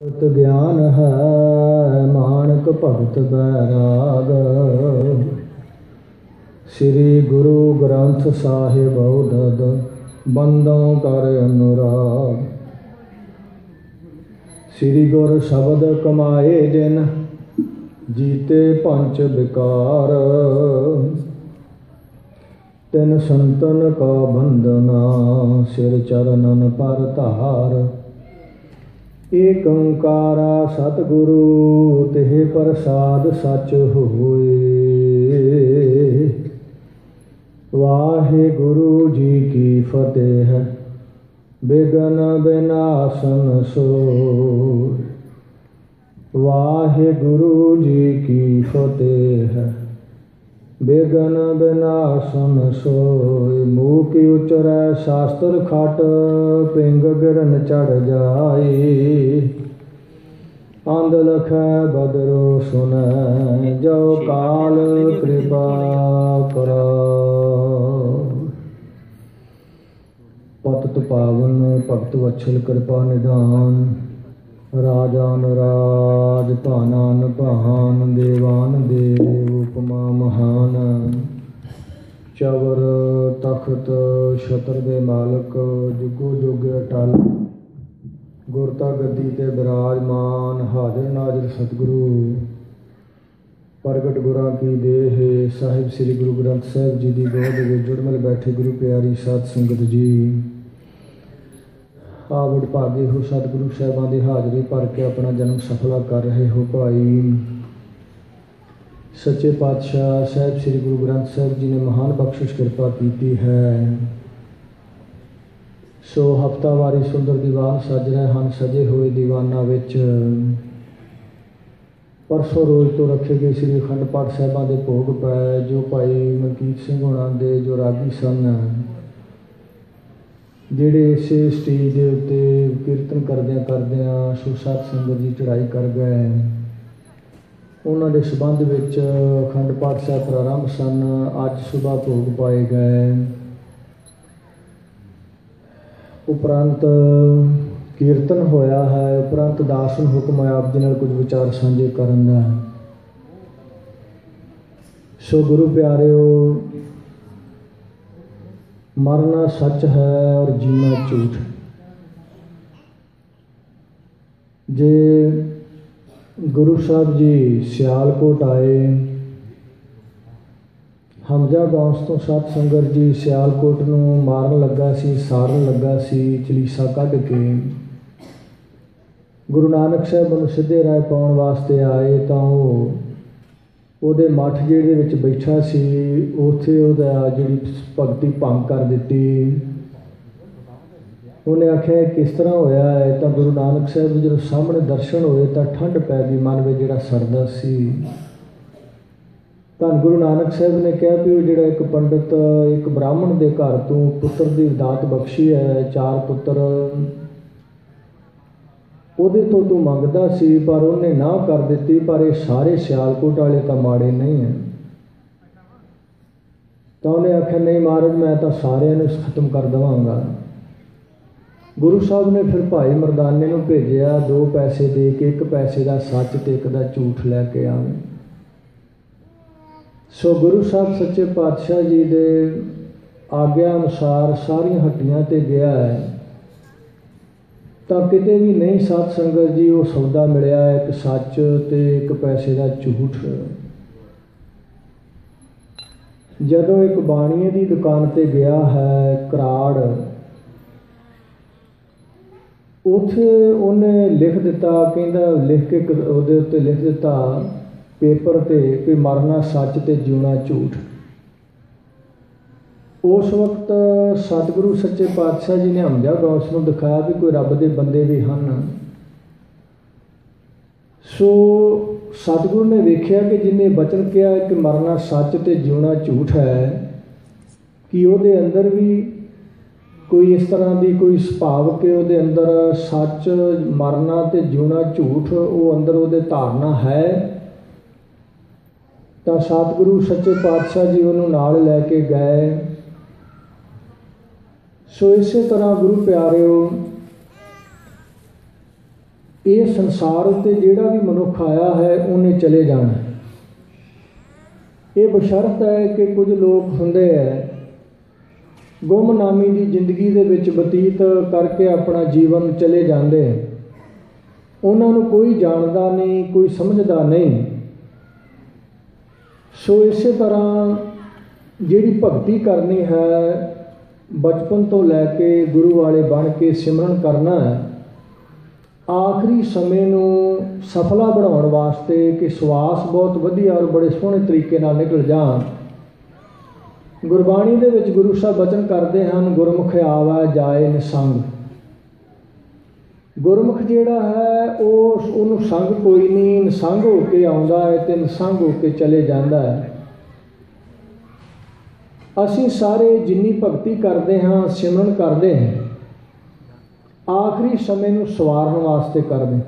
भगत ज्ञान है मानक भगत बैराग। श्री गुरु ग्रंथ साहिब उदद बंदों कर अनुराग। श्री गुर शब्द कमाए जिन जीते पंच विकार। तिन संतन का बंदना सिर चरणन पर धार। एक ओंकारा सतगुरु तेह प्रसाद सच होए। वाहे गुरु जी की फतेह बिघन विनाशन सोए। वाहे गुरु जी की फतेह बिघन विनाशन सोए। मुँह की उचरै शास्त्र खट पिंग गिरन चढ़ जाए। आंध लखै बदरो सुनै जो काल कृपा करा। पतित पावन भगत वत्सल कृपा निधान। राजान राज भानान भान देवान देव उपमा महान। चवर तखत छत्र दे मालक जुगो जुग अटल। गुरता गद्दी ते विराजमान हाजिर नाजिर सतगुरु प्रगट गुरां की देह साहिब श्री गुरु ग्रंथ साहिब जी की गोद में जुड़मल बैठे गुरु प्यारी सत संगत जी। आवड़ भागे हो सतगुरु साहिबां दी हाज़री भर के अपना जन्म सफला कर रहे हो भाई। सच्चे पातशाह साहिब श्री गुरु ग्रंथ साहिब जी ने महान बख्शिश कृपा की है। सो हफ्तावारी सुंदर दीवान सज रहे हैं सजे हुए दीवाना विच। परसों रोज़ तो रखे गए श्री अखंड पाठ साहिबां दे भोग पै जो भाई मलकीत सिंह होणां दे जो रागी सन ਜਿਹੜੇ ਇਸੇ ਸਟੇਜ ਦੇ ਉੱਤੇ ਕੀਰਤਨ ਕਰਦਿਆਂ ਸੋ ਸਤ ਸੰਗਤ ਦੀ ਚੜ੍ਹਾਈ ਕਰ ਗਏ। ਉਹਨਾਂ ਦੇ ਸੰਬੰਧ ਵਿੱਚ ਅਖੰਡ ਪਾਠ ਸਾਹਿਬ ਪ੍ਰਾਰੰਭ ਸਨ। ਅੱਜ ਸੁਬਾਹ ਭੋਗ ਪਾਏ ਗਏ। ਉਪਰੰਤ ਕੀਰਤਨ ਹੋਇਆ ਹੈ। ਉਪਰੰਤ ਦਾਸ ਨੂੰ ਹੁਕਮ ਹੈ ਆਪ ਜੀ ਨਾਲ ਕੁਝ ਵਿਚਾਰ ਸਾਂਝੇ ਕਰਨ ਦਾ। ਸੋ ਗੁਰੂ ਪਿਆਰਿਓ, मरना सच है और जीना झूठ। जे गुरु साहब जी सियालकोट आए, हमजा गौंस तो सत संगत जी सियालकोट नूं मारन लगा सी, सारन लगा सी चलीसा कढ़ के। गुरु नानक साहब नूं सीधे राह पाउण वास्ते आए तां ਉਹਦੇ ਮੱਠ ਜਿਹੜੇ ਵਿੱਚ ਬੈਠਾ ਸੀ ਉੱਥੇ ਉਹਦਾ ਜਿਹੜੀ ਭਗਤੀ ਭੰਗ ਕਰ ਦਿੱਤੀ। ਉਹਨੇ ਆਖਿਆ ਕਿਸ ਤਰ੍ਹਾਂ ਹੋਇਆ ਹੈ ਤਾਂ ਗੁਰੂ ਨਾਨਕ ਸਾਹਿਬ ਦੇ ਜਦੋਂ ਸਾਹਮਣੇ ਦਰਸ਼ਨ ਹੋਏ ਤਾਂ ਠੰਡ ਪੈ ਗਈ ਮਨ ਵਿੱਚ ਜਿਹੜਾ ਸਰਦਾ ਸੀ। ਤਾਂ ਗੁਰੂ ਨਾਨਕ ਸਾਹਿਬ ਨੇ ਕਿਹਾ ਵੀ ਉਹ ਜਿਹੜਾ ਇੱਕ ਪੰਡਿਤ ਇੱਕ ਬ੍ਰਾਹਮਣ ਦੇ ਘਰ ਤੋਂ ਪੁੱਤਰ ਦੀ ਦਾਤ ਬਖਸ਼ੀ ਹੈ, 4 ਪੁੱਤਰ ਉਹਦੇ ਤੋਂ ਤੂੰ ਮੰਗਦਾ ਸੀ ਪਰ ਉਹਨੇ ਨਾ ਕਰ ਦਿੱਤੀ। ਪਰ ਇਹ ਸਾਰੇ ਸਿਆਲਕੋਟ ਵਾਲੇ ਤਾਂ ਮਾੜੇ ਨਹੀਂ ਹੈ। ਤਾਂ ਉਹਨੇ ਆਖਿਆ ਨਹੀਂ ਮਹਾਰਾਜ ਮੈਂ ਤਾਂ ਸਾਰਿਆਂ ਨੂੰ ਖਤਮ ਕਰ ਦੇਵਾਂਗਾ। ਗੁਰੂ ਸਾਹਿਬ ਨੇ ਫਿਰ ਭਾਈ ਮਰਦਾਨੇ ਨੂੰ ਭੇਜਿਆ 2 ਪੈਸੇ ਦੇ ਕੇ, 1 ਪੈਸੇ ਦਾ ਸੱਚ ਤੇ 1 ਦਾ ਝੂਠ ਲੈ ਕੇ ਆਵੇ। ਸੋ ਗੁਰੂ ਸਾਹਿਬ ਸੱਚੇ ਪਾਤਸ਼ਾਹ ਜੀ ਦੇ ਆਗਿਆ ਅਨੁਸਾਰ ਸਾਰੀਆਂ ਹੱਟੀਆਂ ਤੇ ਗਿਆ ਹੈ ਤਾਂ ਕਿਤੇ ਵੀ ਨਹੀਂ ਸਤ ਸੰਗਤ ਜੀ ਉਹ ਸੌਦਾ ਮਿਲਿਆ ਇੱਕ ਸੱਚ ਤੇ 1 ਪੈਸੇ ਦਾ ਝੂਠ। ਜਦੋਂ ਇੱਕ ਬਾਣੀਏ ਦੀ ਦੁਕਾਨ ਤੇ ਗਿਆ ਹੈ ਕਰਾੜ, ਉੱਥੇ ਉਹਨੇ ਲਿਖ ਦਿੱਤਾ, ਕਹਿੰਦਾ ਲਿਖ ਕੇ ਉਹਦੇ ਉੱਤੇ ਲਿਖ ਦਿੱਤਾ ਪੇਪਰ ਤੇ ਕਿ ਮਰਨਾ ਸੱਚ ਤੇ ਜਿਉਣਾ ਝੂਠ। ਉਸ ਵਕਤ ਸਤਿਗੁਰੂ ਸੱਚੇ ਪਾਤਸ਼ਾਹ ਜੀ ਨੇ ਹਮਜਾ ਗੌਸ ਨੂੰ ਦਿਖਾਇਆ ਵੀ ਕੋਈ ਰੱਬ ਦੇ ਬੰਦੇ ਵੀ ਹਨ। ਸੋ ਸਤਿਗੁਰੂ ਨੇ ਵੇਖਿਆ ਕਿ ਜਿਹਨੇ ਬਚਨ ਕਿਹਾ ਕਿ ਮਰਨਾ ਸੱਚ ਤੇ ਜਿਉਣਾ ਝੂਠ ਹੈ, ਕਿ ਉਹਦੇ ਅੰਦਰ ਵੀ ਕੋਈ ਇਸ ਤਰ੍ਹਾਂ ਦੀ ਕੋਈ ਸੁਭਾਵ ਕਿ ਉਹਦੇ ਅੰਦਰ ਸੱਚ ਮਰਨਾ ਤੇ ਜਿਉਣਾ ਝੂਠ ਉਹ ਅੰਦਰ ਉਹਦੇ ਧਾਰਨਾ ਹੈ। ਤਾਂ ਸਤਿਗੁਰੂ ਸੱਚੇ ਪਾਤਸ਼ਾਹ ਜੀ ਉਹਨੂੰ ਨਾਲ ਲੈ ਕੇ ਗਏ। ਸੋ ਇਸੇ ਤਰ੍ਹਾਂ ਗੁਰੂ ਪਿਆਰਿਓ ਇਹ ਸੰਸਾਰ ਉੱਤੇ ਜਿਹੜਾ ਵੀ ਮਨੁੱਖ ਆਇਆ ਹੈ ਉਹਨੇ ਚਲੇ ਜਾਣਾ। ਇਹ ਬਸ਼ਰਤ ਹੈ ਕਿ ਕੁਝ ਲੋਕ ਹੁੰਦੇ ਹੈ ਗੁੰਮਨਾਮੀ ਦੀ ਜ਼ਿੰਦਗੀ ਦੇ ਵਿੱਚ ਬਤੀਤ ਕਰਕੇ ਆਪਣਾ ਜੀਵਨ ਚਲੇ ਜਾਂਦੇ, ਉਹਨਾਂ ਨੂੰ ਕੋਈ ਜਾਣਦਾ ਨਹੀਂ, ਕੋਈ ਸਮਝਦਾ ਨਹੀਂ। ਸੋ ਇਸੇ ਤਰ੍ਹਾਂ ਜਿਹੜੀ ਭਗਤੀ ਕਰਨੀ ਹੈ, ਬਚਪਨ ਤੋਂ ਲੈ ਕੇ ਗੁਰੂ ਵਾਲੇ ਬਣ ਕੇ ਸਿਮਰਨ ਕਰਨਾ ਹੈ, ਆਖਰੀ ਸਮੇਂ ਨੂੰ ਸਫਲਾ ਬਣਾਉਣ ਵਾਸਤੇ ਕਿ ਸਵਾਸ ਬਹੁਤ ਵਧੀਆ ਔਰ ਬੜੇ ਸੋਹਣੇ ਤਰੀਕੇ ਨਾਲ ਨਿਕਲ ਜਾਣ। ਗੁਰਬਾਣੀ ਦੇ ਵਿੱਚ ਗੁਰੂ ਸਾਹਿਬ ਬਚਨ ਕਰਦੇ ਹਨ, ਗੁਰਮੁਖ ਆਵੈ ਜਾਏ ਨਿਸੰਗ। ਗੁਰਮੁਖ ਜਿਹੜਾ ਹੈ ਉਹਨੂੰ ਸੰਗ ਕੋਈ ਨਹੀਂ, ਨਿਸੰਗ ਹੋ ਕੇ ਆਉਂਦਾ ਹੈ ਅਤੇ ਨਿਸੰਗ ਹੋ ਕੇ ਚਲੇ ਜਾਂਦਾ ਹੈ। ਅਸੀਂ ਸਾਰੇ ਜਿੰਨੀ ਭਗਤੀ ਕਰਦੇ ਹਾਂ, ਸਿਮਰਨ ਕਰਦੇ ਹਾਂ, ਆਖਰੀ ਸਮੇਂ ਨੂੰ ਸਵਾਰਨ ਵਾਸਤੇ ਕਰਦੇ,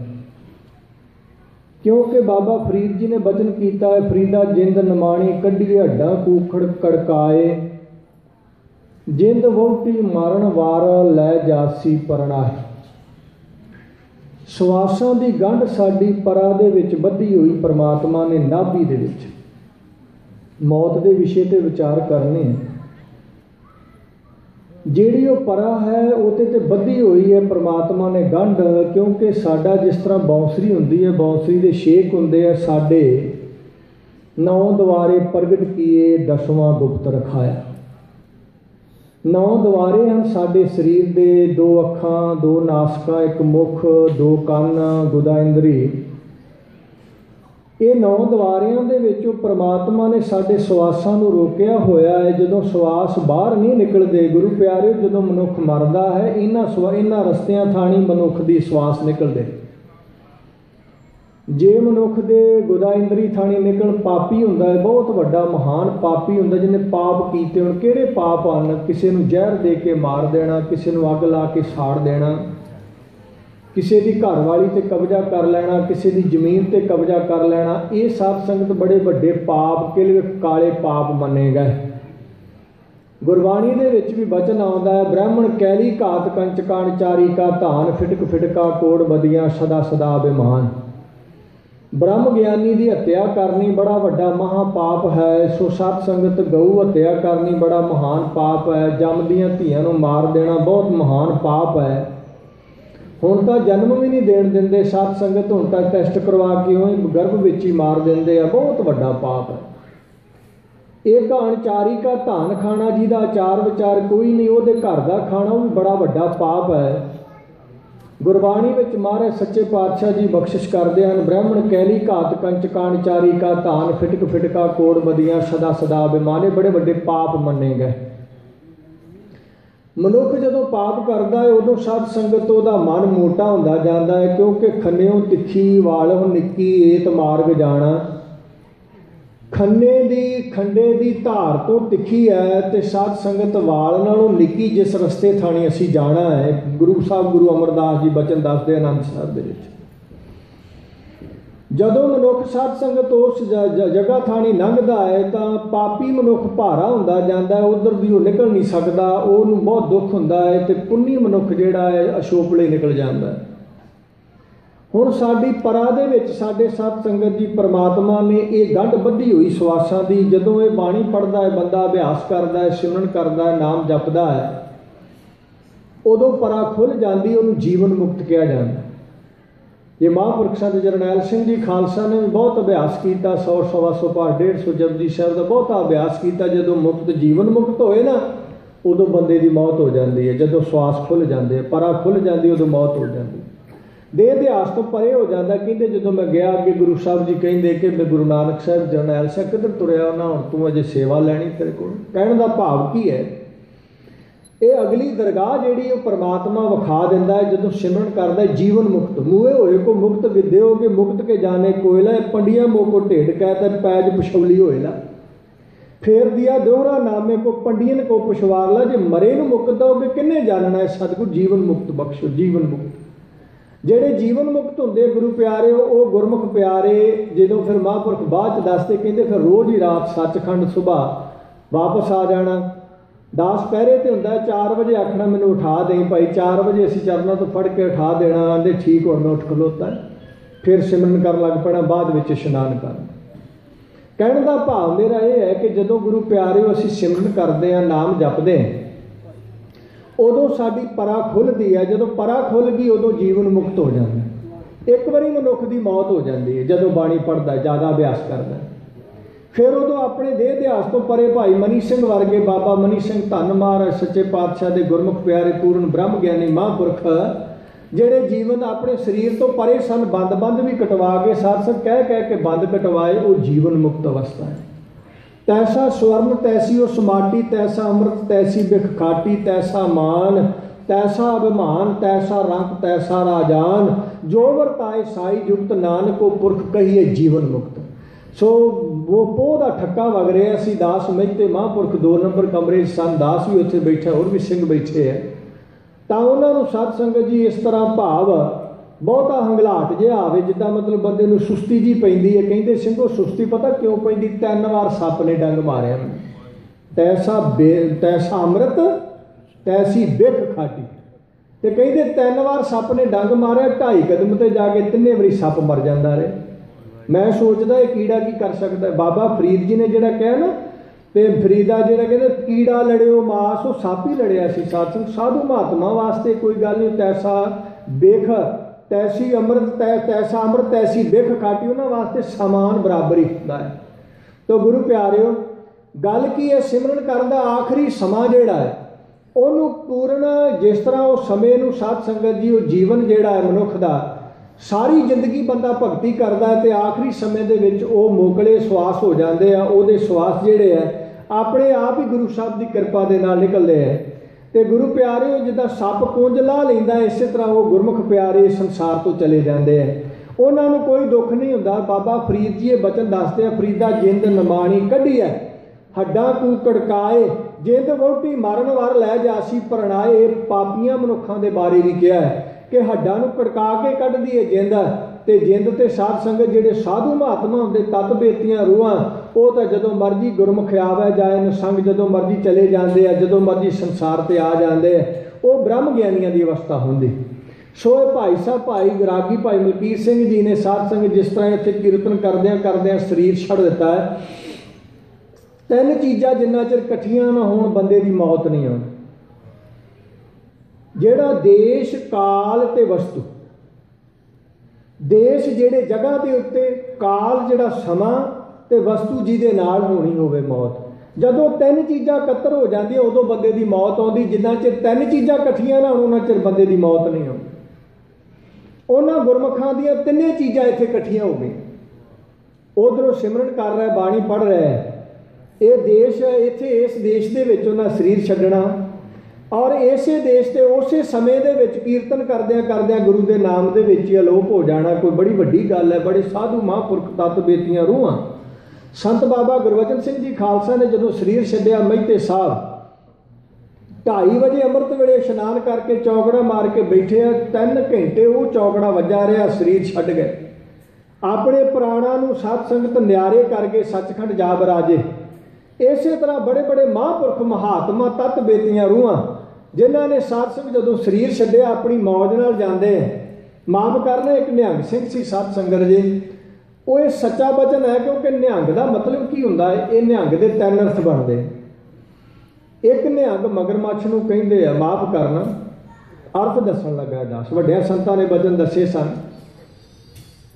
ਕਿਉਂਕਿ ਬਾਬਾ ਫਰੀਦ ਜੀ ਨੇ ਬਚਨ ਕੀਤਾ ਹੈ, ਫਰੀਦਾ ਜਿੰਦ ਨਿਮਾਣੀ ਕੱਢੀਏ ਹੱਡਾਂ ਕੂਖੜ ਕੜਕਾਏ, ਜਿੰਦ ਵਹੁਟੀ ਮਾਰਨ ਵਾਰ ਲੈ ਜਾਸੀ ਪਰਣਾਏ। ਸਵਾਸਾਂ ਦੀ ਗੰਢ ਸਾਡੀ ਪਰਾ ਦੇ ਵਿੱਚ ਬੱਧੀ ਹੋਈ ਪਰਮਾਤਮਾ ਨੇ ਨਾਭੀ ਦੇ ਵਿੱਚ। ਮੌਤ ਦੇ ਵਿਸ਼ੇ 'ਤੇ ਵਿਚਾਰ ਕਰਨੇ, ਜਿਹੜੀ ਉਹ ਪਰਾ ਹੈ ਉਹਦੇ 'ਤੇ ਬੱਧੀ ਹੋਈ ਹੈ ਪਰਮਾਤਮਾ ਨੇ ਗੰਢ, ਕਿਉਂਕਿ ਸਾਡਾ ਜਿਸ ਤਰ੍ਹਾਂ ਬਾਂਸਰੀ ਹੁੰਦੀ ਹੈ, ਬਾਂਸਰੀ ਦੇ ਛੇਕ ਹੁੰਦੇ ਆ, ਸਾਡੇ 9 ਦੁਆਰੇ ਪ੍ਰਗਟ ਕੀਏ 10ਵਾਂ ਗੁਪਤ ਰਖਾਇਆ। 9 ਦੁਆਰੇ ਹਨ ਸਾਡੇ ਸਰੀਰ ਦੇ, 2 ਅੱਖਾਂ, 2 ਨਾਸਕਾਂ, 1 ਮੁੱਖ, 2 ਕੰਨ, ਗੁਦਾ ਇੰਦਰੀ। ਇਹ 9 ਦੁਆਰਿਆਂ ਦੇ ਵਿੱਚ ਪਰਮਾਤਮਾ ਨੇ ਸਾਡੇ ਸਵਾਸਾਂ ਨੂੰ ਰੋਕਿਆ ਹੋਇਆ ਹੈ। ਜਦੋਂ ਸਵਾਸ ਬਾਹਰ ਨਹੀਂ ਨਿਕਲਦੇ, ਗੁਰੂ ਪਿਆਰਿਓ, ਜਦੋਂ ਮਨੁੱਖ ਮਰਦਾ ਹੈ ਇਹਨਾਂ ਰਸਤਿਆਂ ਥਾਣੀ ਮਨੁੱਖ ਦੀ ਸਵਾਸ ਨਿਕਲਦੇ। ਜੇ ਮਨੁੱਖ ਦੇ ਗੁਦਾ ਇੰਦਰੀ ਥਾਣੀ ਨਿਕਲ, ਪਾਪੀ ਹੁੰਦਾ ਹੈ, ਬਹੁਤ ਵੱਡਾ ਮਹਾਨ ਪਾਪੀ ਹੁੰਦਾ ਜਿਹਨੇ ਪਾਪ ਕੀਤੇ ਹੋਣ। ਕਿਹੜੇ ਪਾਪ ਹਨ? ਕਿਸੇ ਨੂੰ ਜ਼ਹਿਰ ਦੇ ਕੇ ਮਾਰ ਦੇਣਾ, ਕਿਸੇ ਨੂੰ ਅੱਗ ਲਾ ਕੇ ਸਾੜ ਦੇਣਾ, ਕਿਸੇ ਦੀ ਘਰ ਵਾਲੀ 'ਤੇ ਕਬਜ਼ਾ ਕਰ ਲੈਣਾ, ਕਿਸੇ ਦੀ ਜ਼ਮੀਨ 'ਤੇ ਕਬਜ਼ਾ ਕਰ ਲੈਣਾ। ਇਹ ਸਾਧ ਸੰਗਤ ਬੜੇ ਵੱਡੇ ਪਾਪ, ਕਿਲਵੇ ਕਾਲੇ ਪਾਪ ਮੰਨੇ ਗਏ। ਗੁਰਬਾਣੀ ਦੇ ਵਿੱਚ ਵੀ ਬਚਨ ਆਉਂਦਾ ਹੈ, ਬ੍ਰਾਹਮਣ ਕੈਲੀ ਘਾਤ ਕੰਚਕਾਣ ਚਾਰੀ ਕਾ ਧਾਨ, ਫਿਟਕ ਫਿਟਕਾ ਕੋੜ ਬਦੀਆਂ ਸਦਾ ਸਦਾ ਅਭਿਮਾਨ। ਬ੍ਰਹਮ ਗਿਆਨੀ ਦੀ ਹੱਤਿਆ ਕਰਨੀ ਬੜਾ ਵੱਡਾ ਮਹਾ ਪਾਪ ਹੈ। ਸੋ ਸਤ ਸੰਗਤ ਗਊ ਹੱਤਿਆ ਕਰਨੀ ਬੜਾ ਮਹਾਨ ਪਾਪ ਹੈ। ਜੰਮਦੀਆਂ ਧੀਆਂ ਨੂੰ ਮਾਰ ਦੇਣਾ ਬਹੁਤ ਮਹਾਨ ਪਾਪ ਹੈ। ਹੁਣ ਤਾਂ ਜਨਮ ਵੀ ਨਹੀਂ ਦੇਣ ਦਿੰਦੇ ਸਤ ਸੰਗਤ, ਹੁਣ ਤਾਂ ਟੈਸਟ ਕਰਵਾ ਕੇ ਉਹ ਗਰਭ ਵਿੱਚ ਹੀ ਮਾਰ ਦਿੰਦੇ ਆ, ਬਹੁਤ ਵੱਡਾ ਪਾਪ ਹੈ। ਇਹ ਘਾਣ ਚਾਰੀ ਕਾ ਧਾਨ ਖਾਣਾ, ਜਿਹਦਾ ਆਚਾਰ ਵਿਚਾਰ ਕੋਈ ਨਹੀਂ, ਉਹਦੇ ਘਰ ਦਾ ਖਾਣਾ, ਉਹ ਵੀ ਬੜਾ ਵੱਡਾ ਪਾਪ ਹੈ। ਗੁਰਬਾਣੀ ਵਿੱਚ ਮਹਾਰਾਜ ਸੱਚੇ ਪਾਤਸ਼ਾਹ ਜੀ ਬਖਸ਼ਿਸ਼ ਕਰਦੇ ਹਨ, ਬ੍ਰਾਹਮਣ ਕੈਲੀ ਘਾਤ ਕੰਚਕਾਣ ਚਾਰੀ ਕਾ ਧਾਨ, ਫਿਟਕ ਫਿਟਕਾ ਕੋੜ ਬਦੀਆਂ ਸਦਾ ਸਦਾ ਅਭਿਮਾਨ। ਬੜੇ ਵੱਡੇ ਪਾਪ ਮੰਨੇ ਗਏ। ਮਨੁੱਖ ਜਦੋਂ ਪਾਪ ਕਰਦਾ ਹੈ ਉਦੋਂ ਸਤ ਸੰਗਤ ਉਹਦਾ ਮਨ ਮੋਟਾ ਹੁੰਦਾ ਜਾਂਦਾ ਹੈ, ਕਿਉਂਕਿ ਖੰਨਿਓ ਤਿੱਖੀ ਵਾਲਹੁ ਨਿੱਕੀ ਏਤ ਮਾਰਗ ਜਾਣਾ। ਖੰਡੇ ਦੀ ਧਾਰ ਤੋਂ ਤਿੱਖੀ ਹੈ ਤੇ ਸਤ ਸੰਗਤ ਵਾਲ ਨਾਲੋਂ ਨਿੱਕੀ ਜਿਸ ਰਸਤੇ ਥਾਣੀ ਅਸੀਂ ਜਾਣਾ ਹੈ। ਗੁਰੂ ਸਾਹਿਬ ਗੁਰੂ ਅਮਰਦਾਸ ਜੀ ਬਚਨ ਦੱਸਦੇ ਆਨੰਦ ਸਾਹਿਬ ਦੇ ਵਿੱਚ, ਜਦੋਂ ਮਨੁੱਖ ਸਤ ਸੰਗਤ ਉਸ ਜਗ੍ਹਾ ਥਾਣੀ ਲੰਘਦਾ ਹੈ ਤਾਂ ਪਾਪੀ ਮਨੁੱਖ ਭਾਰਾ ਹੁੰਦਾ ਜਾਂਦਾ ਹੈ, ਉੱਧਰ ਦੀ ਉਹ ਨਿਕਲ ਨਹੀਂ ਸਕਦਾ, ਉਹਨੂੰ ਬਹੁਤ ਦੁੱਖ ਹੁੰਦਾ ਹੈ। ਤੇ ਪੁੰਨੀ ਮਨੁੱਖ ਜਿਹੜਾ ਹੈ ਅਸ਼ੋਪਲੇ ਨਿਕਲ ਜਾਂਦਾ ਹੈ। ਹੁਣ ਸਾਡੀ ਪਰਾ ਦੇ ਵਿੱਚ ਸਾਡੇ ਸਤ ਸੰਗਤ ਜੀ ਪਰਮਾਤਮਾ ਨੇ ਇਹ ਗੰਢ ਬੱਧੀ ਹੋਈ ਸਵਾਸਾਂ ਦੀ। ਜਦੋਂ ਇਹ ਬਾਣੀ ਪੜ੍ਹਦਾ ਹੈ, ਬੰਦਾ ਅਭਿਆਸ ਕਰਦਾ ਹੈ, ਸਿਮਰਨ ਕਰਦਾ ਹੈ, ਨਾਮ ਜਪਦਾ ਹੈ, ਉਦੋਂ ਪਰਾ ਖੁੱਲ੍ਹ ਜਾਂਦੀ, ਉਹਨੂੰ ਜੀਵਨ ਮੁਕਤ ਕਿਹਾ ਜਾਂਦਾ। ਜੇ ਮਹਾਂਪੁਰਖ ਸੰਤ ਜਰਨੈਲ ਸਿੰਘ ਜੀ ਖਾਲਸਾ ਨੇ ਵੀ ਬਹੁਤ ਅਭਿਆਸ ਕੀਤਾ, 100 ਸਵਾ 100 ਪਾਠ 150 ਜਪਜੀ ਸਾਹਿਬ ਦਾ ਬਹੁਤਾ ਅਭਿਆਸ ਕੀਤਾ। ਜਦੋਂ ਮੁਕਤ ਜੀਵਨ ਮੁਕਤ ਹੋਏ ਨਾ, ਉਦੋਂ ਬੰਦੇ ਦੀ ਮੌਤ ਹੋ ਜਾਂਦੀ ਹੈ। ਜਦੋਂ ਸਵਾਸ ਖੁੱਲ੍ਹ ਜਾਂਦੇ, ਪਰਾ ਖੁੱਲ੍ਹ ਜਾਂਦੀ, ਉਦੋਂ ਮੌਤ ਹੋ ਜਾਂਦੀ, ਦੇਹ ਇਤਿਹਾਸ ਤੋਂ ਪਰੇ ਹੋ ਜਾਂਦਾ। ਕਹਿੰਦੇ ਜਦੋਂ ਮੈਂ ਗਿਆ ਅੱਗੇ ਗੁਰੂ ਸਾਹਿਬ ਜੀ ਕਹਿੰਦੇ ਕਿ ਮੈਂ ਗੁਰੂ ਨਾਨਕ ਸਾਹਿਬ ਜਰਨੈਲ ਸਿੰਘ ਕਿੱਧਰ ਤੁਰਿਆ ਨਾ, ਹੁਣ ਤੂੰ ਅਜੇ ਸੇਵਾ ਲੈਣੀ ਤੇਰੇ ਕੋਲ। ਕਹਿਣ ਦਾ ਭਾਵ ਕੀ ਹੈ? ਇਹ ਅਗਲੀ ਦਰਗਾਹ ਜਿਹੜੀ ਉਹ ਪਰਮਾਤਮਾ ਵਿਖਾ ਦਿੰਦਾ ਹੈ ਜਦੋਂ ਸਿਮਰਨ ਕਰਦਾ। ਜੀਵਨ ਮੁਕਤ ਮੂਹੇ ਹੋਏ ਕੋ ਮੁਕਤ ਵਿਦਿਓ ਕਿ ਮੁਕਤ ਕੇ ਜਾਣੇ ਕੋਇਲਾ, ਪੰਡੀਆਂ ਮੋਕੋ ਢੇਡ ਕਹਿ ਤੇ ਪੈਜ ਪਛੌਲੀ ਹੋਏਲਾ। ਫੇਰ ਦਿਆ ਦੋਹਰਾ ਨਾਮੇ ਕੋ ਪੰਡੀਅਨ ਕੋ ਪਛਵਾਰ ਲਾ, ਜੇ ਮਰੇ ਨੂੰ ਮੁਕਤ ਦੋਗੇ ਕਿੰਨੇ ਜਾਣਨਾ ਹੈ? ਸਤਿਗੁਰ ਜੀਵਨ ਮੁਕਤ ਬਖਸ਼ੋ। ਜੀਵਨ ਮੁਕਤ ਜਿਹੜੇ ਜੀਵਨ ਮੁਕਤ ਹੁੰਦੇ ਗੁਰੂ ਪਿਆਰੇ, ਉਹ ਗੁਰਮੁਖ ਪਿਆਰੇ ਜਦੋਂ ਫਿਰ ਮਹਾਂਪੁਰਖ ਬਾਅਦ 'ਚ ਦੱਸਦੇ, ਕਹਿੰਦੇ ਫਿਰ ਰੋਜ਼ ਹੀ ਰਾਤ ਸੱਚਖੰਡ ਸੁਬਾਹ ਵਾਪਸ ਆ ਜਾਣਾ। दास पहरे ते हुंदा 4 वजे आखना मैनूं उठा दें भाई, 4 वजे असीं चरणों तो फड़ के उठा देना, आंदे ठीक हुण मैं उठ खलोता, फिर सिमरन कर लग पैना, बाद विच इशनान करना। कहण दा भाव मेरा यह है कि जदों गुरु प्यारिओ असीं सिमरन करदे हां, नाम जपदे हां, उदों साडी परा खुलदी है। जदों परा खुल गई उदों जीवन मुक्त हो जाता है। एक बारी मनुख की मौत हो जाती है जदों बाणी पढ़दा, ज़्यादा अभ्यास करदा, फिर उदों अपने देह इतिहास तो परे भाई मनी सिंह वर्गे, बाबा मनी सिंह धन महाराज सच्चे पातशाह के गुरमुख प्यारे पूर्ण ब्रह्म ज्ञानी महापुरख ਜਿਹੜੇ जीवन अपने शरीर तो परे सन, बंद भी कटवा के सत्संग कह के बंद कटवाए, वो जीवन मुक्त अवस्था है। तैसा स्वर्ण तैसी वो समाटी, तैसा अमृत तैसी बिख खाटी, तैसा मान तैसा अभिमान, तैसा रंग तैसा राजान, जो वरताए साई जुगत नानक को पुरख कहिए जीवन मुक्त। सो वो पोह का ठक्का वग रहा सी। दास मेहते महापुरख 2 नंबर कमरे सन, दास भी उत्थे बैठे, होर भी सिंह बैठे है। तो उन्होंने सत संगत जी इस तरह भाव बहुता हंगलाट जिहा आवे, जिद्दां मतलब बंदे नूं सुस्ती जी पैंदी है। कहंदे ਸਿੰਘੋ सुस्ती पता क्यों पैंदी? 3 वार सप ने डंग मारिया, तैसा अमृत तैसी बिख खाटी। तो कहते 3 वार सप ने डंग मारिया, 2.5 कदम ते जाके 3 वारी सप मर जाता रहे। मैं सोचदा ये कीड़ा की कर सकता है। बाबा फरीद जी ने जिहड़ा कहा ना, तो फरीदा जिहड़ा कहते कीड़ा लड़िओ मास, वो सप ही लड़िया सी। सत्संग साधु महात्मा वास्ते कोई गल नहीं। तैसा बिख तैसी अमृत, तैसा अमृत तैसी बिख खाटी, उन्होंने वास्ते समान बराबर ही होंदा है। तो गुरु प्यारिओ गल की है, सिमरन करन दा आखिरी समा जिहड़ा है ਉਹਨੂੰ पूर्ण, जिस तरह वो समय नूं साध संगत जी, वो जीवन जिहड़ा है मनुख दा, सारी जिंदगी बंदा भगती करदा है, तो आखिरी समय दे विच वो मोकले सवास हो जाते हैं। ਉਹਦੇ सवास जिहड़े है अपने आप ही गुरु साहब की कृपा दे नाल निकलदे है। तो गुरु प्यारे जिद्दां सप कुंज ला लैंदा, इस तरह वो गुरमुख प्यारे संसार तो चले जाते हैं। उन्होंने कोई दुख नहीं हुंदा। बाबा फरीद जी ये बचन दसदे हैं, फरीदा जिंद नमाणी कढ़ी है, हड्डां कू कड़काए, जिंद वोटी मरण वार लै जासी परणाए। पापियां मनुखां दे बारे भी कहा है कि हड्डां नू कड़का के कढ़दी है जिंद। तो जिंद ते साध संगत जिहड़े साधु महात्मा हुंदे, तत बेतियां रूहां, वो तो जदों मर्जी गुरमुख आवे जाए नसंग, जदों मर्जी चले जाते हैं, जदों मर्जी संसार ते आ जाते हैं, वो ब्रह्म ज्ञानियों की अवस्था होंदी। सो भाई साहब भाई रागी भाई मलकीत सिंह जी ने साध संगत जिस तरह इत्थे कीर्तन करदे शरीर छड़ दिता है। 3 चीज़ां जिन्ना चिर कट्ठियां ना होण बंदे की मौत नहीं आउंदी। जिहड़ा देश काल ते वस्तु, देश जिहड़े जगह के उत्ते, काल जिहड़ा समा ते वस्तु जिहदे नाल होनी होवे मौत। जदों 3 चीज़ां इकट्ठे हो जाती उदों बंदे की मौत आउंदी। जिन्ना चिर 3 चीज़ां इकट्ठियां ना होण उन्ना चिर बंदे की मौत नहीं आउंदी। उन्हां गुरमुखां दीयां 3 चीज़ां इत्थे इकट्ठियां हो गई। उधरों सिमरन कर रहा है, बाणी पढ़ रहा है, ये देश इत्थे इस देश दे विच उन्हां शरीर छड्डना, और इसे देश के उस समय दे विच कीर्तन करदियां करदियां गुरु के नाम दे विच ही अलोप हो जाना कोई बड़ी वड्डी गल है। बड़े साधु महापुरख तत्त बेतियां रूहां संत बाबा गुरबचन सिंह जी खालसा ने जदों शरीर छड्डिया मेहते साहब 2:30 बजे अमृत वेले इशनान करके चौकड़ा मार के बैठे। 3 घंटे वो चौकड़ा वजा रहा, शरीर छड्ड गए। अपने प्राणा नूं सत संगत न्यारे करके सचखंड जा बराजे। इस तरह बड़े बड़े महापुरख महात्मा तत्त बेतियां रूहां जिन्हों ने सत्संग जदों शरीर छड्डिया अपनी मौज नाल जांदे हैं। माफ करना एक निहंग सिंह सी सत संगत जी, वो ये सच्चा वचन है, क्योंकि निहंग का मतलब की हुंदा है। ये निहंग के 3 अर्थ बनते। एक निहंग मगरमच्छ नूं कहिंदे आ, माफ करना अर्थ दसन लगा दस वड्डियां संतां ने वचन दसे सन।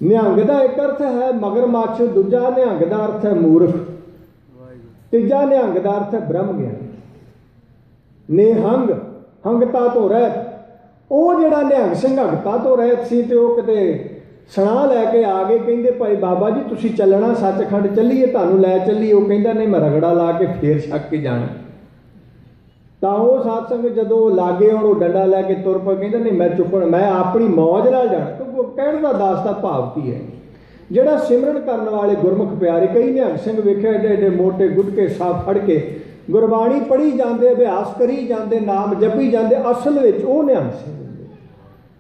निहंग का एक अर्थ है मगरमच्छ, दूजा निहंग का अर्थ है मूर्ख, तीजा निहंग का अर्थ है ब्रह्म ज्ञानी। निहंग हंगता तो रहत, वो जिहड़ा निहंग सिंह हंगता तो रहत सी, ते वो किते सुना लैके आ गए। कहंदे भाई बाबा जी तुसीं चलना सचखंड, चलीए तुहानूं लै चलीए। वो कहंदा नहीं मैं रगड़ा ला के फेर छक के जाना। तो वो सत्संग जदों लागे आउण वो डंडा लैके तुर पए। कहंदा नहीं मैं चुकण, मैं अपनी मौज नाल जाना। क्योंकि कहण दा दास दा भाव की है, जिहड़ा सिमरन करने वाले गुरमुख प्यारे, कई निहंग सिंह वेखे एडे एडे मोटे गुटके साफ फड़ के गुरबाणी पढ़ी जाते, अभ्यास करी जाते, नाम जपी जाते, असल में वो निहंग सिंह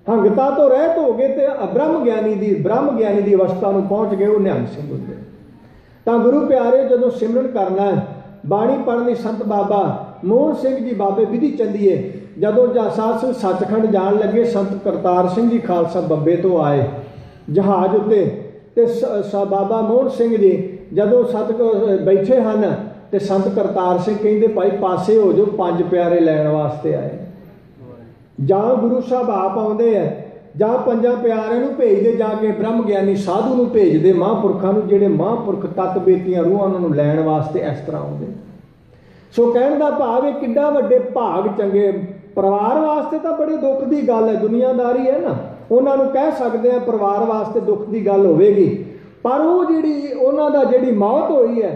हंगता तो रहत हो गए तो ब्रह्म ज्ञानी की अवस्था में पहुँच गए, वो निहंग सिंह होंगे। तो गुरु प्यारे जदों सिमरन करना है, बाणी पढ़नी संत बाबा मोहन सिंह जी बाबे विधि चंदीए जदों साध संगत सचखंड जान लगे, संत करतार सिंह जी खालसा बंबे तो आए जहाज उत्ते ते बाबा मोहन सिंह जी जदों सत बैठे हैं तो संत करतार सिंह कहते भाई पासे हो जाओ, 5 प्यारे लैन वास्ते आए। जां गुरु साहब आप आउंदे है, जां 5 प्यारे नूं भेजदे, जाके ब्रह्म ज्ञानी साधु नूं भेजदे, महापुरखां नूं जिहड़े महापुरख तत्त बेतियां रूहां नूं लैण वास्ते इस तरह आउंदे। सो कहण दा भाव है किड्डा वड्डे भाग चंगे। परिवार वास्ते तो बड़ी दुख की गल है, दुनियादारी है ना, उन्होंने कह सकते हैं परिवार वास्ते दुख की गल होगी, पर वो जी उन्होंने जी मौत हुई है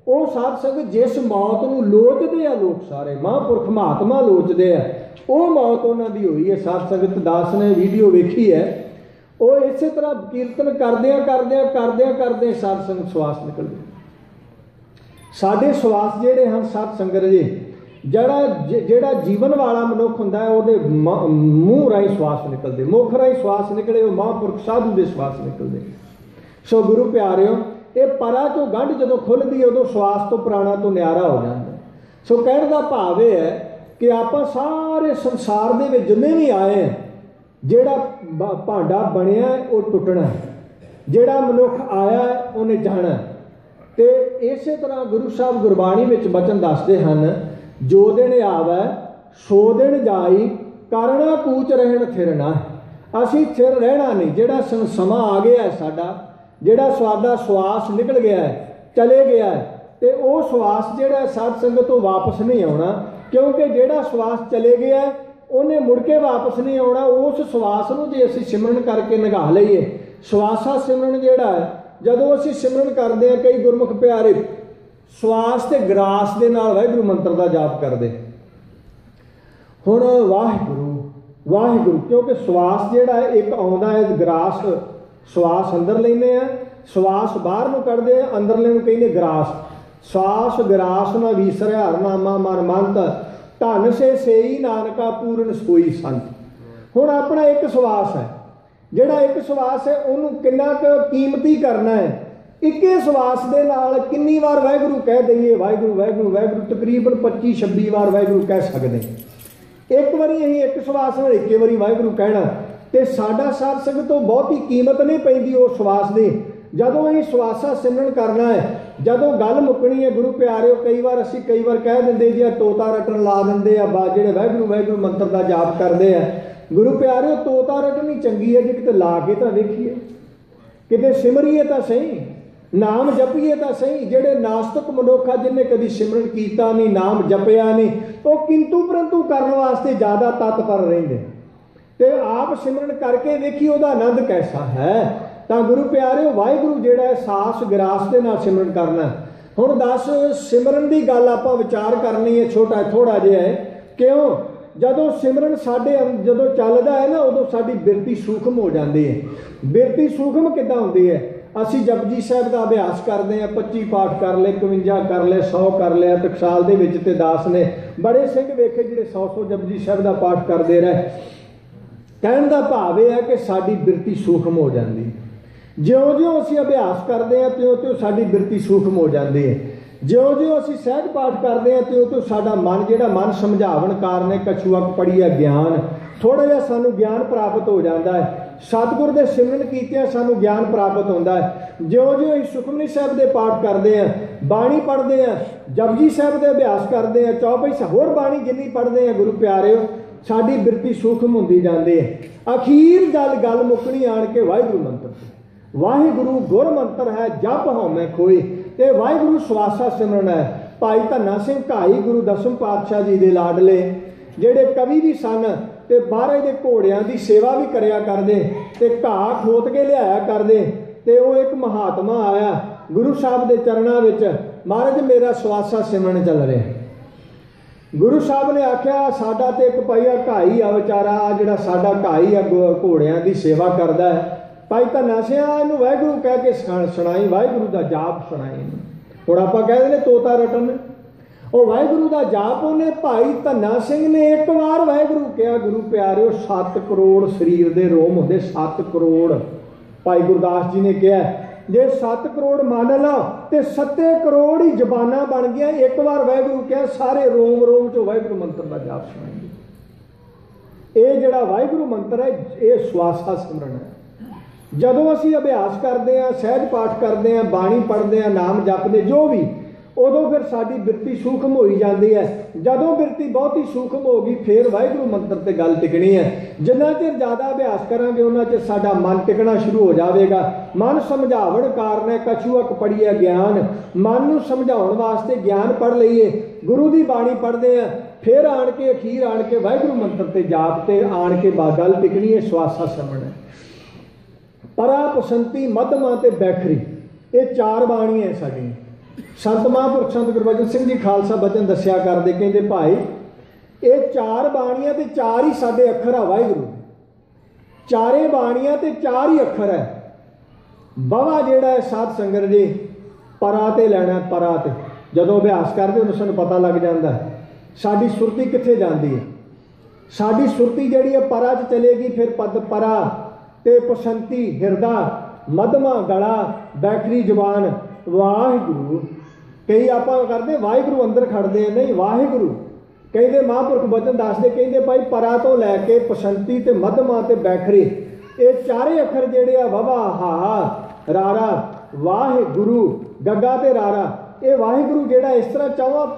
वो साध संगत जिस मौत को लोचते हैं लोग सारे महापुरख महात्मा लोचते हैं, वो मौत उन्होंने हुई है। साध संगत दास ने वीडियो वेखी है, वो इस तरह कीर्तन करदे करदे साध संगत श्वास निकल गए। साढ़े श्वास जेडे हैं साध संगत जी ਜਿਹੜਾ जीवन वाला मनुख ਹੁੰਦਾ है ਉਹਦੇ ਮੂੰਹ ਰਾਹੀਂ श्वास निकलते, मुख राही श्वास निकले, वो महापुरख साधु के श्वास निकलते। सो गुरु प्यारिओ ये परा चो गंढ जो खुलती है उदों श्वास तो पुराना तो न्यारा हो जाता है। सो कहने का भाव यह है कि आप सारे संसार दे विच जिन्ने भी आए हैं, जेड़ा भांडा बनया है वो टुटना है, जेड़ा मनुख आया है उन्हें जाना है। तो इस तरह गुरु साहब गुरबाणी में वचन दसते हैं, जो दिन आवे सो दिन जाई, करना कूच रहन थिरना। असी थिर रहना नहीं, जेड़ा समा आ गया है साडा, जेड़ा साडा श्वास निकल गया है चले गया है, तो वो श्वास जेड़ा साध संगत तो वापस नहीं आना, क्योंकि जेड़ा श्वास चले गया है उन्हें मुड़ के वापस नहीं आना। उस श्वास को जे असी सिमरन करके निगाह लईए, श्वासा सिमरन जेड़ा है जदों असी सिमरन करते हैं, कई गुरमुख प्यारे श्वास ते ग्रास दे नाल वाहिगुरू मंत्र का जाप करते। हुण वाहिगुरू वाहिगुरू, क्योंकि श्वास जेड़ा है एक आउंदा है ग्रास, श्वास अंदर लेने हैं, श्वास बाहर नूं कढदे हैं, अंदर लेने कहने ग्रास। श्वास ग्रास न विसरै हर नामा मन मंत, धन से सेई नानका पूरन सोई संत। हुण अपना एक श्वास है, जेड़ा एक श्वास है उन्होंने कितना कीमती करना है। इक्के श्वास के नाल कितनी बार वाहिगुरू कह दईए, वाहिगुरू वाहिगुरू वाहिगुरू तकरीबन 25-26 बार वाहिगुरू कह सकते। एक बारी असीं एक श्वास नाल इक्के बारी वाहिगुरू कहना, तो साडा साध संगत तो बहुत ही कीमत नहीं पैंदी उस श्वास की। जदों असीं श्वासा सिमरन करना है, जदों गल मुकनी है गुरु प्यारिओ, कई बार कह देंदे जी तोता रटन ला देंदे आ, जिहड़े वाहिगुरू वाहिगुरू मंत्र का जाप करते हैं। गुरु प्यारिओ तोता रटनी चंगी है जी, किते ला के तो देखिए, किते सिमरिए तो सही, नाम जपीए तो सही। जेडे नास्तिक मनुख आ जिन्हें कभी सिमरन किया नहीं, नाम जपया नहीं, तो किंतु परंतु करने वास्ते ज़्यादा तत्पर रहेंगे। तो आप सिमरन करके देखिए उसका आनंद कैसा है। तो गुरु प्यारिओ वाहिगुरू जेड़ा है सास ग्रास के नाल सिमरन करना। हुण दस सिमरन की गल आपां विचार करनी है, छोटा थोड़ा जिहा है। क्यों? जदों सिमरन साडे जदों चलदा है ना, उदों साडी बिरती सूखम हो जाती है। बिरती सूखम किद्दां हुंदी है? असी जपजी साहब का अभ्यास करते हैं, 25 पाठ कर ले, 51 कर ले, 100 कर लिया। टकसाल दे विच ते दास ने बड़े सिंह वेखे जिहड़े 100 जपजी साहब का पाठ करते रहे। कहण दा भाव यह है कि साडी बिरती सूखम हो जाती है। ज्यों-ज्यों असी अभ्यास करते हैं त्यों-त्यों साडी बिरती सूखम हो जाती है। ज्यों-ज्यों असी सहज पाठ करते हैं त्यों-त्यों साडा मन जिहड़ा मन समझावन कारण है, कछुआ पड़ी है ज्ञान, थोड़ा जिहा सानू ज्ञान प्राप्त हो जाता है। सतगुर दे सिमरन कीतियां सानू ज्ञान प्राप्त होता है। ज्यों-ज्यों असीं सुखमनी साहब दे पाठ करते हैं, बाणी पढ़ते हैं, जपजी साहब दे अभ्यास करते हैं, चौपाई होर बाणी जिन्नी पढ़ते हैं गुरु प्यारिओ, साडी बिरती सूखम हुंदी जांदी है। अखीर गल मुकनी आण के वाहिगुरू मंत्र, वाहिगुरू गुर मंत्र है, जप हउमैं खोई। ते वाहिगुरू श्वासा सिमरन है। भाई धन्ना सिंह घाई गुरु दसम पातशाह जी दे लाडले जेडे कवि भी सन, ते बाहरे दे घोड़ियां दी सेवा भी करया करदे, ते घाह खोत के लियाया करदे। ते वो एक महात्मा आया गुरु साहब दे चरणों विच, महाराज मेरा श्वासा सिमरन चल रहा। गुरु साहब ने आख्या साडा ते एक पाईया घाई आ विचारा, जिहड़ा साडा घाई आ घोड़ियां दी सेवा करदा है। भाई धन्ना सिंह इहनूं वाहिगुरू कह के सुणाई, वाहिगुरू का जाप सुणाई। हुण आपां कह दिंदे तोता रटन, और वाहिगुरू का जाप उन्हें भाई धन्ना सिंह ने एक बार वाहिगुरू कहा। गुरु प्यारिओ 7 करोड़ शरीर के रोम होंदे, 7 करोड़। भाई गुरदास जी ने कहा जे 7 करोड़ मान लो तो 7 करोड़ ही जबाना बन गया। एक बार वाहिगुरू क्या सारे रोम रोम चो वाहिगुरू मंत्र का जाप सुनाएंगे। ये जोड़ा वाहिगुरू मंत्र है ये स्वासा सिमरन है। जदों असीं अभ्यास करते हैं, सहज पाठ करते हैं, बाणी पढ़ते हैं, नाम जपते जो भी, उदों फिर साडी बिरती सूखम होई जाती है। जदों बिरती बहुत ही सूखम होगी फिर वाहिगुरू मंत्र ते गल टिकनी है। जिन्ना चिर ज़्यादा अभ्यास करांगे उन्ना चिर साडा मन टिकना शुरू हो जाएगा। मन समझावण कारण है कछुअक पढ़िए ज्ञान। मन नूं समझाउण वास्ते ज्ञान पढ़ लईए, गुरु की बाणी पढ़ते हैं, फिर आण के अखीर आण के वाहिगुरू मंत्र ते जाप ते आण के गल टिकनी है। स्वासा सिमरन है। परा पसंती मध्यमा ते बैखरी ये 4 बाणियां साडी। संत महापुरख संत गुरबचन सिंह जी खालसा बचन दस्या करते, कहते भाई ये 4 बाणियां ते 4 ही साडे अखर आ वाहिगुरू। 4 बाणियां ते 4 ही अखर है। बावा जेड़ा है साध संगत जी परा ते लैना, परा ते जदों अभ्यास करते उन्हें सानूं पता लग जाता है साडी सुरती कित्थे जाती है। साडी सुरती जिहड़ी है परा च चलेगी, फिर पद परा ते पसंती हिरदा, मध्यमा गला, बैखरी जबान वाहिगुरू। कई आप करते वाहिगुरू अंदर खड़ते हैं, नहीं वाहिगुरू कहते महापुरख बचन दसते, कहते भाई परा तो लैके पसंती ते मध्यमा ते बैखरी ये 4 अखर जेड़े आ ववा हाहा रारा वाहिगुरू गग्गा ते रारा। ये वाहिगुरू जेड़ा इस तरह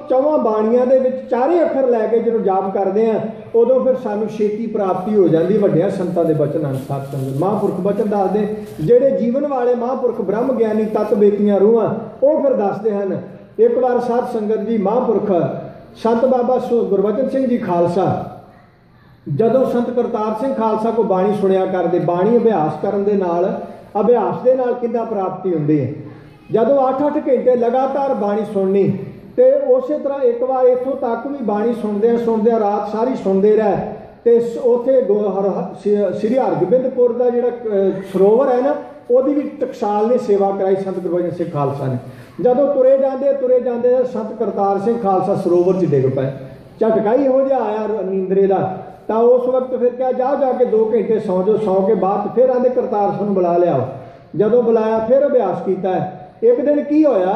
चौवां बाणियां दे विच 4 अखर लैके जो जाप करते हैं उदों फिर सानू छेती प्राप्ति हो जाती। वड्डियां संतां दे बचन ਹਨ साध संगत। महापुरख बचन दसदे जेड़े जीवन वाले महापुरख ब्रह्म ज्ञानी तत्व बेतियां रूहां वो फिर दसदे हैं। एक बार साध संगत जी महापुरख संत बाबा गुरबचन सिंह जी खालसा जदों संत करतार सिंह खालसा को बाणी सुनिया करते, बाणी अभ्यास करन दे नाल अभ्यास दे नाल किद्दां प्राप्ति हुंदी है। जदों 8-8 घंटे लगातार बाणी सुननी तो उस तरह एक बार इत्थों तक भी बाणी सुनदे रात सारी सुनते रहे। तो उत्थे श्री हरगोबिंदपुर का जिहड़ा सरोवर है ना ਉਹਦੀ भी टकसाल ने सेवा कराई संत गुरबचन सिंह खालसा ने। जदों तुरे जाते संत करतार सिंह खालसा सरोवर च डिग पे, झटका ही हो जा आया नींदरे का। तो उस वक्त फिर क्या जाके 2 घंटे सौ जाओ, सौ के बाद फिर आते करतार सिंह बुला लिया। जदों बुलाया फिर अभ्यास किया। एक दिन की होया,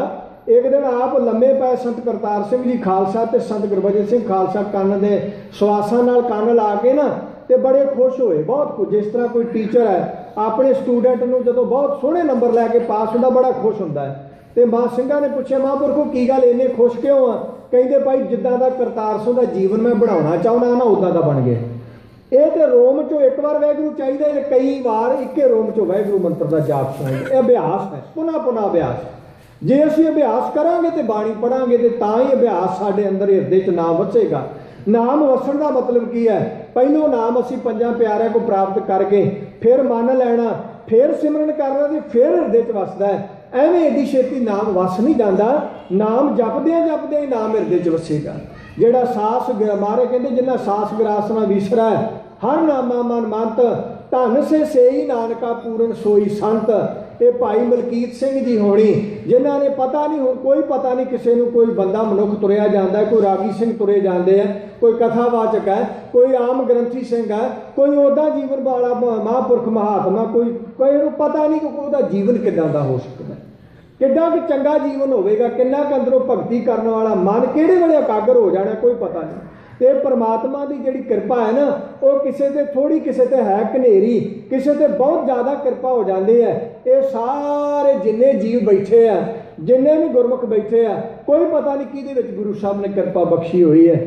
एक दिन आप लम्मे पाए संत करतार सिंह जी खालसा ते संत गुरबचन सिंह खालसा कन्न दे सवासा नाल कन्न ला के ना ते बड़े खुश होए। बहुत कुछ जिस तरह कोई टीचर है अपने स्टूडेंट नूं जदों बहुत सोहणे नंबर लैके पास होंदा बड़ा खुश होंदा है। तो मां सिंघां ने पूछे महापुरखो की गल इन्ने खुश क्यों आ? कहते भाई जिद्दां दा करतार सिंह दा जीवन मैं बनाउणा चाहुंदा ना उदां दा बन गया। ये तो रोम चो एक बार वाहिगुरू चाहिए, कई बार इक्के रोम चो वाहिगुरू मंत्र का जाप सुनाइए। यह अभ्यास है, पुनः अभ्यास। जे असीं अभ्यास करांगे तो बाणी पढ़ांगे तो तां ही अभ्यास साडे अंदर हिरदे च नाम वसेगा। नाम वसण का मतलब की है, पहलों नाम असीं 5 प्यारिਆਂ को प्राप्त करके फिर मन लैना, फिर सिमरन करना तो फिर हिरदे च वसदा है। एवें एडी छेती नाम वस नहीं जाता। नाम जपदे ही नाम हिरदे च वसेगा। जिहड़ा सास मारे कहते जिन्ना सास ग्रासना विसरा हर नामा मन मंत धन से सेई नानका पूरन सोई संत। ये भाई मलकीत सिंह जी होनी जिन्हों ने पता नहीं हो कोई पता नहीं किसी को, कोई बंदा मनुख तुरया जाता है, कोई रागी सिंह तुरे जाते हैं, कोई कथावाचक है, कोई आम ग्रंथी सिंह है, कोई ओदा जीवन वाला महापुरख महात्मा, कोई पता नहीं कि उसका जीवन किदां दा हो सकता है, किड्डा कि चंगा जीवन होगा, किन्ना क अंदरों भगती करने वाला मन किहड़े वेले एकागर हो जाना कोई पता नहीं। तो परमात्मा की जिहड़ी कृपा है ना वो किसी ते थोड़ी, किसी ते है कनेरी, किसी ते बहुत ज़्यादा कृपा हो जाती है। ये सारे जिन्ने जीव बैठे हैं, जिन्ने भी गुरमुख बैठे हैं, कोई पता नहीं किहदे विच गुरु साहब ने कृपा बख्शी हुई है।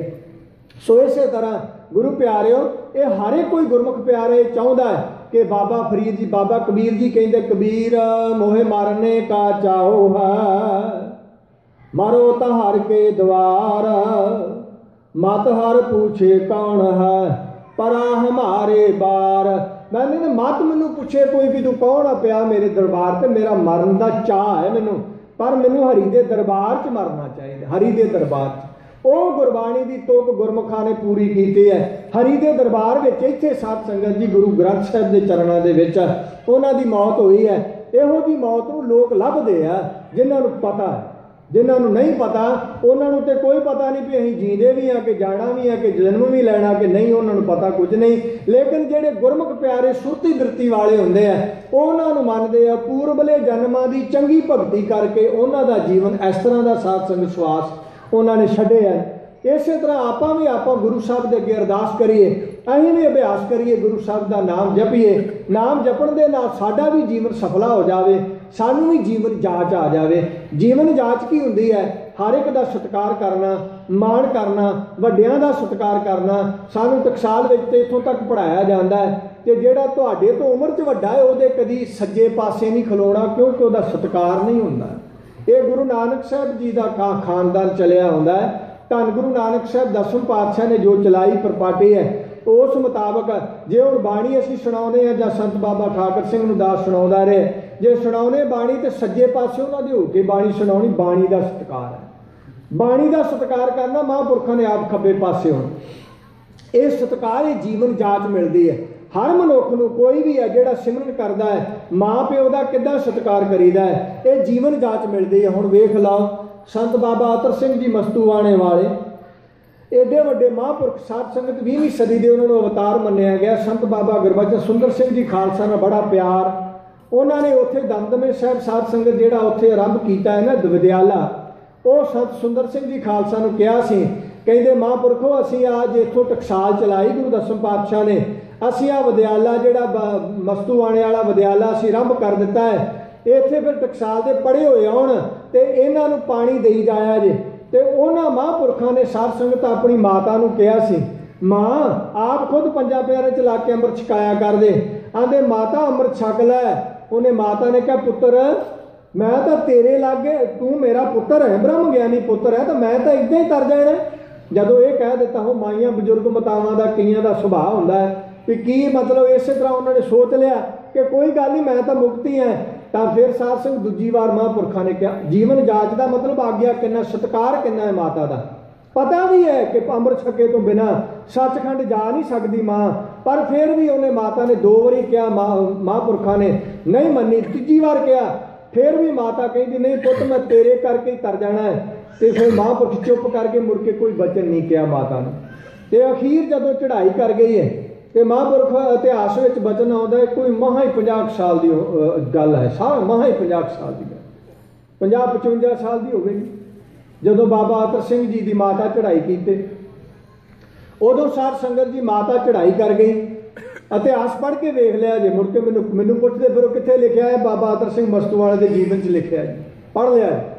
सो इस तरह गुरु प्यारिओ ये हर एक कोई गुरमुख प्यारे चाहता है कि बाबा फरीद जी, बाबा कबीर जी कहते कबीर मोहे मारने का चाहो है, मारो तहार के द्वार, मत हर पूछे कौन है, परा हमारे बार। मैंने मत मैनू पूछे कोई भी तू कौन आ पिया मेरे दरबार से, मेरा मरन का चाह है मैनू, पर मैनू हरि के दरबार च मरना चाहिए। हरि के दरबार च ਉਹ गुरबाणी की तुक गुरमुखा ने पूरी की है। हरि के दरबार में इत्थे साध संगत जी गुरु ग्रंथ साहिब के चरणों के विच उन्हां दी मौत हुई है। इहो जी मौत नूं लोग लभदे आ जिन्हां नूं पता है। जिन्हां नूं नहीं पता उन्हां नूं ते कोई पता नहीं भी असीं जींदे भी हाँ कि जाना भी है कि जन्म भी लैना कि नहीं, उन्हां नूं पता कुछ नहीं। लेकिन जिहड़े गुरमुख प्यारे सुरती बिरती वाले हुंदे आ उन्हां नूं मनदे आ पूर्वले जन्मां दी चंगी भगती करके उन्हां दा जीवन इस तरह दा साथ संग विश्वास उन्हां ने छड्डिया है। इस तरह आपां भी गुरु साहब दे अगे अरदास करिए, असीं भी अभ्यास करिए, गुरु साहब का नाम जपीए। नाम जपण दे नाल साडा भी जीवन सफला हो जाए, सानू भी जीवन जाच आ जाए। जीवन जाच की हुंदी है? हर एक का सत्कार करना, मान करना, वड्डियां दा सत्कार करना। सानू टकसाल विच ते इत्थों तक पढ़ाया जाता है कि जिहड़ा तुहाडे तो उम्र च वड्डा है उहदे कदी सज्जे पासे नहीं खलोना, क्योंकि उहदा सत्कार नहीं हुंदा। ये गुरु नानक साहब जी का खानदान चलिया हुंदा है। धन गुरु नानक साहब 10वें पातशाह ने जो चलाई प्रपाटी है उस मुताबक जे हुण बाणी असीं सुणाउने आ जां संत बाबा ठाकर सिंह नूं दास सुणाउंदा रहे, जे सुणाउने बाणी ते सज्जे पासे उन्हां दे हो के बाणी सुणाउणी बाणी दा सत्कार है। बाणी दा सत्कार करना, महापुरखां ने आप खब्बे पासे होण। ये सत्कार, ये जीवन जाच मिलती है हर मनुख नूं। कोई भी है जिहड़ा सिमरन करदा है, माँ प्यो दा किद्दां सत्कार करीदा है, ये जीवन जाच मिलती है। हुण वेख लाओ संत बाबा अतर सिंह जी मस्तूआणे वाले एडे वड्डे महापुरख साध संगत 20वीं सदी के उन्होंने अवतार मन्निया गया। संत बाबा गुरबचन सुंदर सिंह जी खालसा नाल बड़ा प्यार, उन्होंने उत्थे दमदमे साहब साध संगत जिहड़ा उत्थे आरंभ कीता है ना विद्याला, वो संत सुंदर सिंह जी खालसा नूं कहा सी, कहंदे महापुरखो असीं आज इत्थों टकसाल चलाई गुरु 10वें पातशाह ने, असीं आ विद्याला जिहड़ा मस्तूआणे वाला विद्याला असीं आरंभ कर दिता है। इत्थे फिर टकसाल दे पढ़े होए आउण ते इन्हां नूं पानी देई जाया जे। ते उन्हां महापुरखां ने साध संगत अपनी माता नूं कहा सी, मां आप खुद पंजा प्यारे च ला के अमृत छकाया कर दे। आंदे माता अमृत छक लै। उन्हें माता ने कहा पुत्र मैं तो तेरे लागे, तू मेरा पुत्र है, ब्रह्म ज्ञानी पुत्र है, तो मैं तो इदां ही तर जाना। जदों ये कह दिता हो माइयां बजुर्ग मातावां दा कईयां दा सुभाव हुंदा है भी की मतलब, इस तरह उन्होंने सोच लिया कि कोई गल नहीं मैं तो मुक्ति है। तो फिर साध संग दूजी बार महापुरखा ने कहा जीवन जाच का मतलब आग्या कितना, सत्कार कितना है माता का। पता भी है कि अमृत छके तो बिना सचखंड जा नहीं सकती माँ, पर फिर भी उन्हें माता ने 2 बारी कहा, महापुरखा ने नहीं मनी। तीजी बार कहा फिर भी माता कहती नहीं पुत मैं तेरे करके ही तर जाना है। तो फिर महापुरख चुप करके मुड़ के कोई वचन नहीं किया माता ने। तो अखीर जदों चढ़ाई कर गई है तो महापुरख इतिहास में वचन आता है, कोई महा ही 50 साल की गल है, सारा महा ही 50 साल की गल, 50-55 साल की होगी जदों बाबा अतर सिंह जी की माता चढ़ाई की। उदों साध संगत जी माता चढ़ाई कर गई। इतिहास पढ़ के देख लिया जे, मुड़ के मैनू पुछते फिर कित्थे लिखिया है, बाबा अतर सिंह मस्तूआणे के जीवन च लिखिया जी, पढ़ लिया है।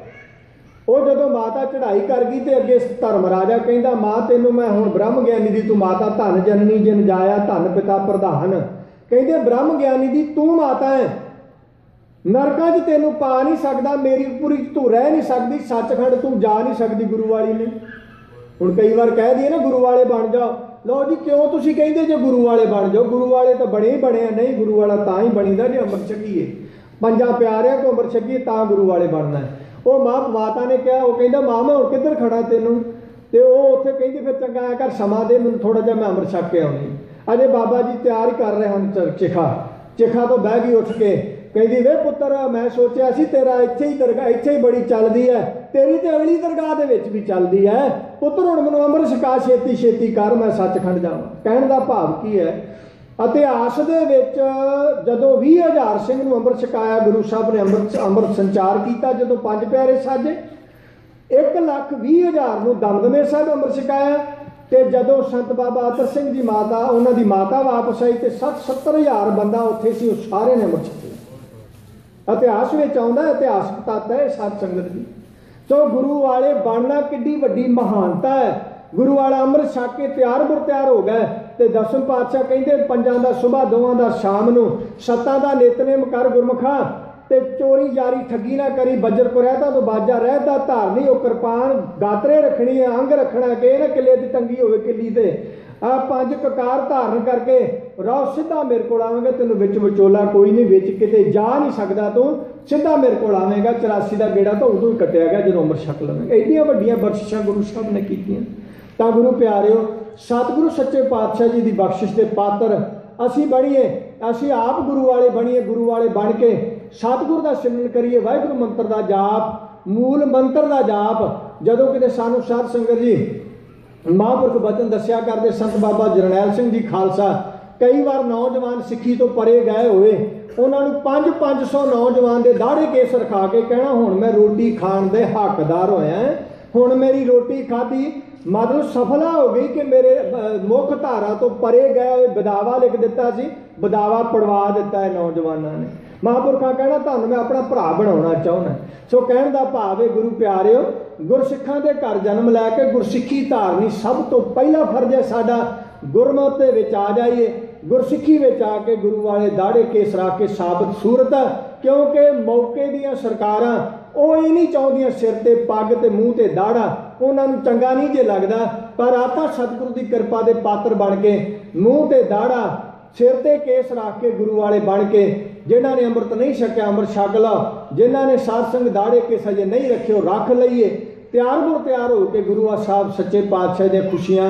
वो जदों माता चढ़ाई कर गई तो अगे धर्म राजा कहता माँ तेनों मैं हुण ब्रह्म ज्ञानी दी तू माता, धन जननी जिन जाया धन पिता प्रधान। कहते ब्रह्म ज्ञानी दी तू माता है, नरकां च तेनों पा नहीं सकदा, मेरी पूरी तू रह नहीं सकती, सचखंड तू जा नहीं सकती गुरु वाली ने। हुण कई बार कह दिए ना गुरु वाले बन जाओ, लो जी क्यों तुसीं कहंदे जे गुरु वाले बन जाओ, गुरु वाले तो बने ही बने, नहीं गुरु वाला तां ही बनीदा जे अमृत छकीए, 5 प्यारिਆਂ को अमृत छकीए तां गुरु वाले बनना है। वो माता ने कहा, वो कहता माँ मैं हुण किधर खड़ा तेनों, तो वो उत्थे कहती फिर चंगा आया कर समा दे मैनूं थोड़ा जिहा मैं अमृत छक के आउणी। अजे बाबा जी तैयार ही कर रहे हैं चिखा तो बह गई उठ के, कहती वे पुत्र मैं सोचा सी तेरा इत्थे ही दरगाह इत्थे ही बड़ी चलती है, तेरी तो अगली दरगाह दे विच भी चलती है, पुत्र हुण मैनूं अमृत छका छेती छेती कर मैं सचखंड जावां। कहण दा भाव की है, इतिहास दे विच जदों 20,000 सिंह नूं अमृत छकाया गुरु साहब ने अमृत संचार किया, जदों 5 प्यारे साजे 1,20,000 नूं दमदमे साहब अमृत छकाया। तो जदों संत बाबा अतर सिंह जी माता उन्हां दी माता वापस आई तो 70,000 बंदा उत्थे सी, सारे ने अमृत छकिया। इतिहास में आउंदा, इतिहासक तत्त है साध संगत जी। तो गुरु वाले बनना किड्डी वड्डी महानता है। गुरु वाला अमृत छक के तैयार बुर तैयार हो गए। तो 10वें पातशाह कहते 5 का सुबह 2 का शाम नूं 7 का नितनेम कर गुरमुखा, ते चोरी जारी ठगी ना करी, बजर को रहता तो बाजा रहता, धारनी हो कृपान गातरे रखनी है, अंग रखना कि ना किले की तंगी होवे किली ते 5 ककार धारण करके रहो, सीधा मेरे को आवेगा, तेन विच विचोला कोई नहीं, विच किते जा नहीं सकता, तू सीधा मेरे को आवेगा। 84 का गेड़ा तो उदों ही कटिया गया जो अमृत छक लवेगा। एडियां वड्डियां बख्शिशां गुरु साहब ने कीतियां। तां गुरु प्यारिओ सतगुरु सच्चे पातशाह जी की बख्शिश के पात्र असी बणीए, असी आप गुरु वाले बणीए, गुरु वाले बन के सतगुरु का सिमरन करिए, वाहिगुरू मंत्र का जाप, मूल मंत्र का जाप जदों किते सानू साध संगत जी महापुरख बचन दस्या करते संत बाबा जरनैल सिंह जी खालसा कई बार नौजवान सिੱਖੀ तो परे गए हुए उन्होंने 500 नौजवान के दाड़े केस रखा के कहना हुण मैं रोटी खाण दे हकदार होया हुण मेरी रोटी खाधी मतलब सफला हो गई कि मेरे मुख धारा तो परे गए हुए बदावा लिख दिता सी बदावा पड़वा दिता है नौजवानों ने महापुरखा कहना तुहानूं मैं अपना भरा बनाउणा चाहुंदा सो कहण दा भाव है गुरु प्यारिओ गुरसिखां दे घर जन्म लैके गुरसिੱਖੀ धारनी सब तो पहला फर्ज है साडा गुरमत दे विच आ जाइए गुरसिੱਖੀ विच आके गुरु वाले दाड़े केस रख के साबित सूरत क्योंकि मौके दियां सरकारां ਉਹ ਇਹ नहीं ਚਾਹੁੰਦੀਆਂ सिर ते पग ते मूँह ते दाड़ा उन्होंने चंगा नहीं जे लगता पर आता सतगुरु की कृपा के पात्र बन के मूँह ते दाड़ा सिर ते केस रख के गुरु वाले बन के जिन्हों ने अमृत नहीं छकिया अमृत छक लो जिन्हों ने सत्संग दाड़े केस अजे नहीं रखे रख लीए तैयार मुर तैयार हो के गुरु साहब सच्चे पातशाह दी खुशियां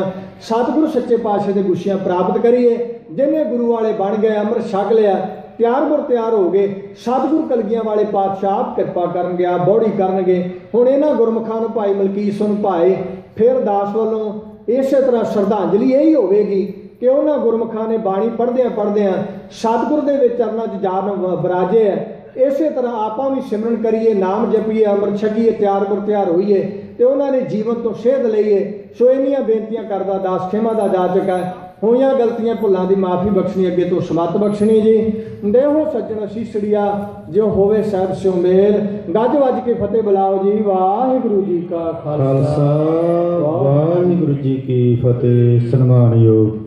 सतगुरु सच्चे पातशाह दी खुशियां प्राप्त करिए जिन्हें गुरु वाले बन गए अमृत छक लिया तैयार मुर तैयार हो गए सतगुरु कलगियां वाले पातशाह कृपा करनगे आ बौड़ी करनगे हुण इन्हां गुरमुखां नूं भाई मलकीत सिंह भाई फिर दास वालों इस तरह श्रद्धांजलि यही होगी कि उन्हां गुरमुखां ने बाणी पढ़द्या सतगुरु दे विच चरनां 'च जान विराजे है इस तरह आपां भी सिमरन करिए नाम जपीए अमृत छकीए तैयार मुर तैयार होईए तो उन्होंने जीवन तो सेध लईए सो इन्नियां बेनतियां करदा दास खेमा दा जाचक है होइयां गलतियां भुलां दी माफ़ी बख्शनी अगे तो समत बख्शनी जी देहो सज्जण शीसड़िया जो होवे साहब स्यो मेल गज वज के फतेह बुलाओ जी वाहिगुरू जी का खालसा वाहिगुरू जी की फतेह। सन्मानयोग